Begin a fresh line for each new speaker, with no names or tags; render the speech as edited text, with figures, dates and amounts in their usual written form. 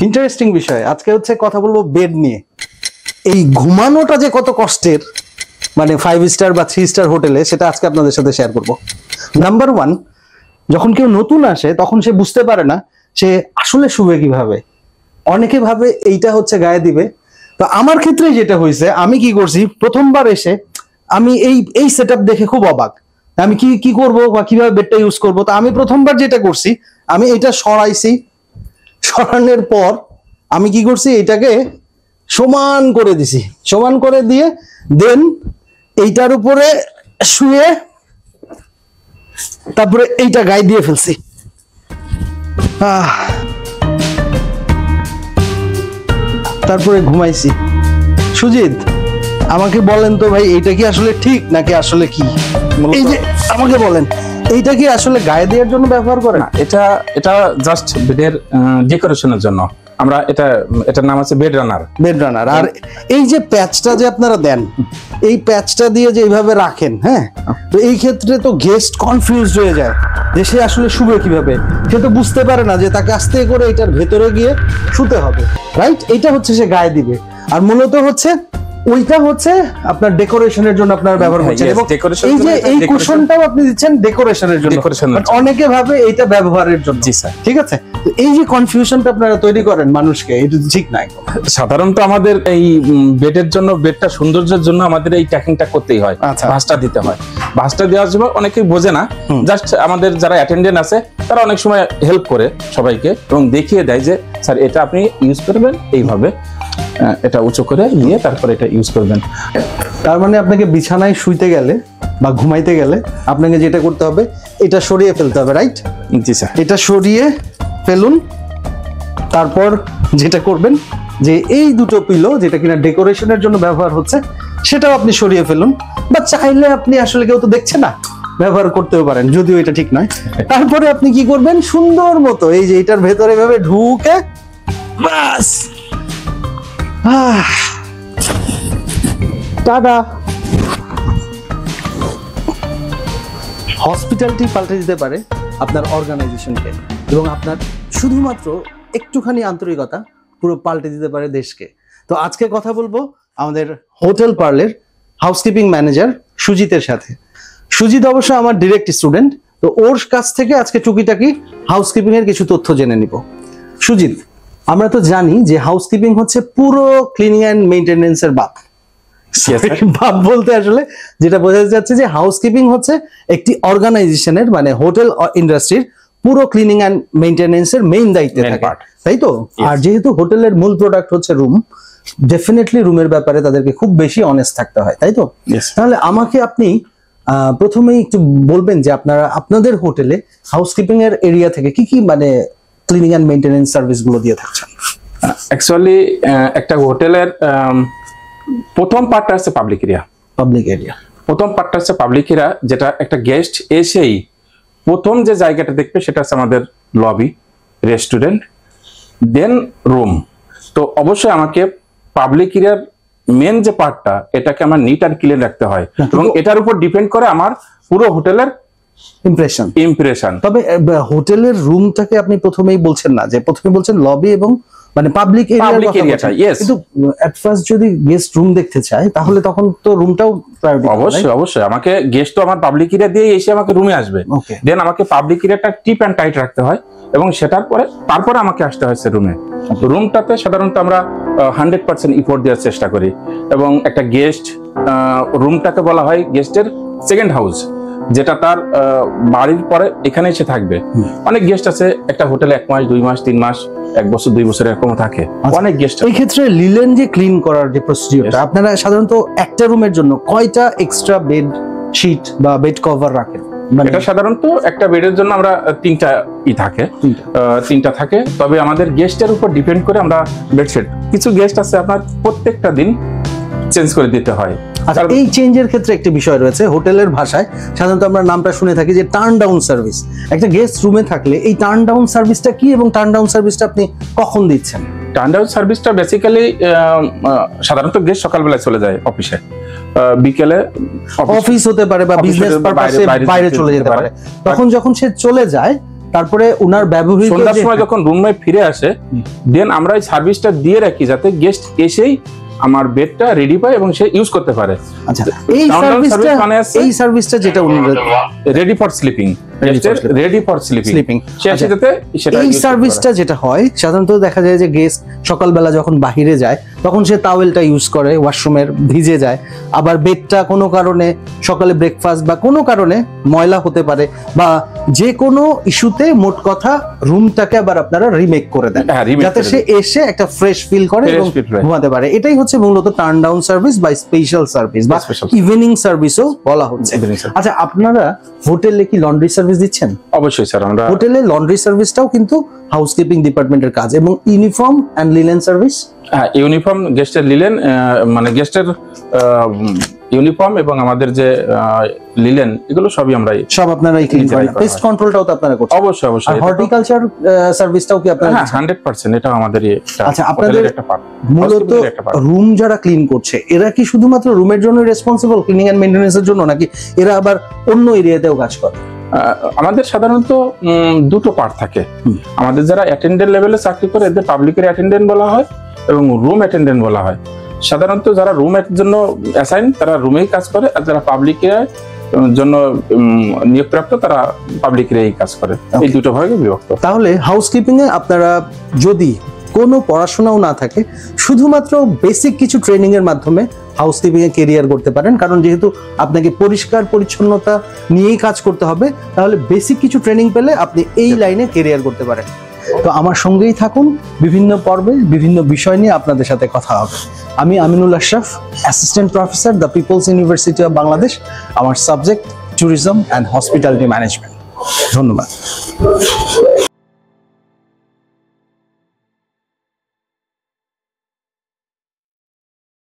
Interesting বিষয়। আজকে হচ্ছে কথা বলবো বেড নিয়ে। এই ঘুমানোটা যে কত কষ্টের, মানে 5 স্টার বা 3 স্টার হোটেলে, সেটা আজকে আপনাদের সাথে শেয়ার করব। নাম্বার 1, যখন কেউ নতুন আসে তখন সে বুঝতে পারে না সে আসলে শুবে কিভাবে। অনেকে ভাবে এইটা হচ্ছে গায়ে দিবে। তো আমার ক্ষেত্রে যেটা হয়েছে, আমি কি করছি, প্রথমবার এসে আমি এই সেটআপ দেখে খুব অবাক। আমি কি করব বা কিভাবে বেডটা ইউজ করব। তো আমি প্রথমবার যেটা করছি, আমি এটা সরাইছি। সরানোর পর আমি কি করছি, এটাকে সমান করে দিছি। সমান করে দিয়ে দেন এইটার উপরে শুয়ে তারপরে এইটা গায়ে দিয়ে ফেলছি। তারপরে ঘুমাইছি। সুজিত, আমাকে বলেন তো ভাই, এইটা কি আসলে ঠিক নাকি আসলে কি? এই যে আমাকে বলেন, এইটা কি আসলে গায়ে দেওয়ার জন্য ব্যবহার করে না?
এটা জাস্ট বেডের ডেকোরেশনের জন্য। আমরা এটার নাম আছে বেড রানার।
বেড রানার। আর এই যে প্যাচটা যে আপনারা দেন, এই প্যাচটা দিয়ে যে এইভাবে রাখেন, হ্যাঁ, তো এই ক্ষেত্রে তো গেস্ট কনফিউজড হয়ে যায় যে সে আসলে শুবে কিভাবে। সে তো বুঝতে পারে না যে তাকে আস্তে করে এটার ভেতরে গিয়ে শুতে হবে, রাইট? এইটা হচ্ছে সে গায়ে দিবে। আর মূলত হচ্ছে ওইটা হচ্ছে আপনার ডেকোরেশনের জন্য আপনারা ব্যবহার করছেন। এবং এই যে এই কুশনটাও আপনি দিচ্ছেন ডেকোরেশনের জন্য। অনেকে ভাবে এটা ব্যবহারের জন্য।
জি স্যার,
ঠিক আছে। তো এই যে কনফিউশনটা আপনারা তৈরি করেন মানুষকে, এটা ঠিক নাই।
সাধারণত আমাদের এই বেডের জন্য, বেডটা সৌন্দর্যের জন্য আমাদের এই ট্যাকিংটা করতেই হয়, ভাঁজটা দিতে হয়। ভাঁজটা দেওয়ার জন্য অনেকেই বোঝে না, জাস্ট আমাদের যারা অ্যাটেন্ডেন্ট আছে তারা অনেক সময় হেল্প করে সবাইকে এবং দেখিয়ে দেয় যে স্যার এটা আপনি ইউজ করবেন এইভাবে, এটা উঁচু করে নিয়ে তারপর এটা ইউজ করবেন।
তার মানে আপনাকে বিছানায় শুইতে গেলে বা ঘুমাইতে গেলে আপনাকে যেটা করতে হবে, এটা সরিয়ে ফেলতে হবে, রাইট?
জি স্যার,
এটা সরিয়ে ফেলুন। তারপর যেটা করবেন যে এই দুটো পিলো যেটা কিনা ডেকোরেশনের জন্য ব্যবহার হচ্ছে, সেটাও আপনি সরিয়ে ফেলুন। বা চাইলে আপনি আসলে, কেউ তো দেখছে না, ব্যবহার করতেও পারেন, যদিও এটা ঠিক নয়। তারপরে আপনি কি করবেন, সুন্দর মতো এই যে এটার ভেতরে ভাবে ঢুকে বাস টাটা। হসপিটালিটি পাল্টে দিতে পারে আপনার অর্গানাইজেশনকে, এবং আপনার শুধুমাত্র একটুখানি আন্তরিকতা পুরো পাল্টে দিতে পারে দেশকে। তো আজকে কথা বলবো আমাদের হোটেল পার্লের হাউসকিপিং ম্যানেজার সুজিতের সাথে। সুজিত অবশ্য আমার ডিরেক্ট স্টুডেন্ট, তো ওর কাছ থেকে আজকে টুকিটাকি হাউসকিপিং এর কিছু তথ্য জেনে নিব। সুজিত, আমরা তো জানি যে হাউসকিপিং হচ্ছে পুরো ক্লিনিং অ্যান্ড মেইনটেনেন্স এর বাপ। বাপ বলতে আসলে যেটা বোঝাতে যাচ্ছে যে হাউসকিপিং হচ্ছে একটি অর্গানাইজেশনের, মানে হোটেল ইন্ডাস্ট্রির পুরো ক্লিনিং অ্যান্ড মেইনটেনেন্স এর মেইন দায়িত্বে থাকে, তাই তো? আর যেহেতু হোটেলের মূল প্রোডাক্ট হচ্ছে রুম, ডেফিনেটলি রুমের ব্যাপারে তাদেরকে খুব বেশি অনেস্ট থাকতে হয়, তাই তো? তাহলে আমাকে আপনি প্রথমেই একটু বলবেন যে আপনাদের হোটেলে হাউসকিপিং এর এরিয়া থেকে কি কি মানে ক্লিনিং অ্যান্ড মেইনটেনেন্স সার্ভিস গুলো দিয়ে থাকছেন?
অ্যাকচুয়ালি একটা হোটেলের প্রথম পার্টটা আছে পাবলিক এরিয়া। প্রথম পার্টটা হচ্ছে পাবলিক এরিয়া, যেটা একটা গেস্ট এসেই প্রথম যে জায়গাটা দেখবে সেটা হচ্ছে আমাদের লবি, রেস্টুরেন্ট, দেন রুম। তো অবশ্যই আমাকে পাবলিক এরিয়ার মেন যে পার্টটা, এটাকে আমার নিট আর ক্লিন রাখতে হয়, এবং এটার উপর ডিপেন্ড করে আমার পুরো হোটেলের ইমপ্রেশন।
তবে হোটেলের রুমটাকে আপনি প্রথমেই বলছেন না, যে প্রথমে বলছেন লবি এবং মানে পাবলিক এরিয়াটা। কিন্তু এট ফার্স্ট যদি গেস্ট রুম দেখতে চায়, তাহলে তখন তো রুমটাও প্রায়োরিটি।
অবশ্যই আমাকে গেস্ট তো আমার পাবলিক এরিয়া দিয়ে এসে আমাকে রুমে আসবে, দেন আমাকে পাবলিক এরিয়াটা টিপ অ্যান্ড টাইট রাখতে হয়, এবং সেটার পরে তারপরে আমাকে আসতে হয়েছে রুমে। রুমটাতে সাধারণত আমরা 100% ইফোর্ট দেওয়ার চেষ্টা করি, এবং একটা গেস্ট রুমটাকে বলা হয় গেস্টের সেকেন্ড হাউস, যেটা তার বাড়ির পরে এখানে এসে থাকবে। অনেক গেস্ট আছে একটা হোটেলে 1 মাস, 2 মাস, 3 মাস, 1 বছর, 2 বছর এরকম থাকে অনেক গেস্ট।
এই ক্ষেত্রে লিলেন যে ক্লিন করার যে প্রসিডিউরটা, আপনারা সাধারণত একটা রুমের জন্য কয়টা এক্সট্রা বেড শিট বা বেড কভার রাখেন?
এটা সাধারণত একটা বেডের জন্য আমরা 3টা থাকে। তবে আমাদের গেস্টের উপর ডিপেন্ড করে আমরা বেডশিট, কিছু গেস্ট আছে আপনার প্রত্যেকটা দিন চেঞ্জ করে দিতে হয়।
আচ্ছা, এই চেঞ্জের ক্ষেত্রে একটা বিষয় রয়েছে, হোটেলের ভাষায় সাধারণত আমরা নামটা শুনে থাকি যে টার্ন ডাউন সার্ভিস। একটা গেস্ট রুমে থাকলে এই টার্ন ডাউন সার্ভিসটা কি, এবং টার্ন ডাউন সার্ভিসটা আপনি কখন দিচ্ছেন?
টার্ন ডাউন সার্ভিসটা বেসিক্যালি সাধারণত গেস্ট সকালবেলায় চলে যায় অফিসে, বিকেলে
অফিস হতে পারে বা বিজনেস পারপাসে বাইরে চলে যেতে পারে, তখন যখন সে চলে যায় তারপরে উনার ব্যবহৃত
সন্ধ্যার সময় যখন রুমে ফিরে আসে দেন আমরা এই সার্ভিসটা দিয়ে রাখি যাতে গেস্ট এসেই আমার বেডটা রেডি পায় এবং সে ইউজ করতে পারে।
আচ্ছা,
এই
সার্ভিসটা যেটা উনি
ready for sleeping, ready for sleeping সে আসে যাতে সেটা
এই সার্ভিসটা যেটা হয় সাধারণত দেখা যায় যে গেস্ট সকালবেলা যখন বাহিরে যায় তখন সে টাওয়েলটা ইউজ করে, ওয়াশরুমের ভিজে যায়, আবার বেডটা কোনো কারণে সকালে ব্রেকফাস্ট বা কোনো কারণে ময়লা হতে পারে বা যে কোনো ইস্যুতে মোট কথা রুমটাকে আবার আপনারা রিমেক করে দেন যাতে সে এসে একটা ফ্রেশ ফিল করে এবং ঘুমাতে পারে। এটাই হচ্ছে মূলত টার্ন ডাউন সার্ভিস বা স্পেশাল সার্ভিস বা ইভিনিং সার্ভিসও বলা হচ্ছে। আচ্ছা, আপনারা হোটেলে কি লন্ড্রি সার্ভিস দিচ্ছেন?
অবশ্যই স্যার, আমরা
হোটেলে লন্ড্রি সার্ভিসটাও কিন্তু হাউসকিপিং ডিপার্টমেন্টের কাজ। এবং ইউনিফর্ম এন্ড লিনেন সার্ভিস?
হ্যাঁ, ইউনিফর্ম গেস্টের লিলেন মানে গেস্টের ইউনিফর্ম এবং আমাদের যে লিলেন এগুলো সবই আমরাই
সব আপনারাই ক্লিন করেন। পেস্ট কন্ট্রোলটাও তো আপনারা করছেন?
অবশ্যই অবশ্যই।
আর হর্টিকালচার সার্ভিসটাও কি আপনারা?
হ্যাঁ, 100% এটা আমাদেরই একটা।
আচ্ছা, আপনাদের
একটা পার্ট
মূলত রুম যারা ক্লিন করছে এরা কি শুধুমাত্র রুমের জন্য রেসপন্সিবল ক্লিনিং এন্ড মেইনটেনেন্সের জন্য, নাকি এরা আবার অন্য এরিয়াতেও কাজ করে?
আমাদের সাধারণত দুটো পার্ট থাকে। আমাদের যারা অ্যাটেন্ডেন্ট লেভেলে চাকরি করে এদের পাবলিকের অ্যাটেন্ডেন্ট বলা হয় এবং রুম অ্যাটেন্ডেন্ট বলা হয়। সাধারণত যারা রুমের জন্য অ্যাসাইন তারা রুমেই কাজ করে, আর যারা পাবলিকের জন্য নিয়োগপ্রাপ্ত তারা পাবলিকের এই কাজ করে। এই দুটো ভাগে বিভক্ত।
তাহলে হাউসকিপিং এ আপনারা যদি কোনো পড়াশোনাও না থাকে শুধুমাত্র বেসিক কিছু ট্রেনিং এর মাধ্যমে হাউসকিপিং এ কেরিয়ার করতে পারেন, কারণ যেহেতু আপনাকে পরিষ্কার পরিচ্ছন্নতা নিয়েই কাজ করতে হবে, তাহলে বেসিক কিছু ট্রেনিং পেলে আপনি এই লাইনে কেরিয়ার করতে পারেন। তো আমার সঙ্গেই থাকুন, বিভিন্ন পর্বে বিভিন্ন বিষয় নিয়ে আপনাদের সাথে কথা হবে। আমি Aminul Ashraf, assistant professor, the people's university of Bangladesh. আমার subject tourism and hospitality management. ধন্যবাদ।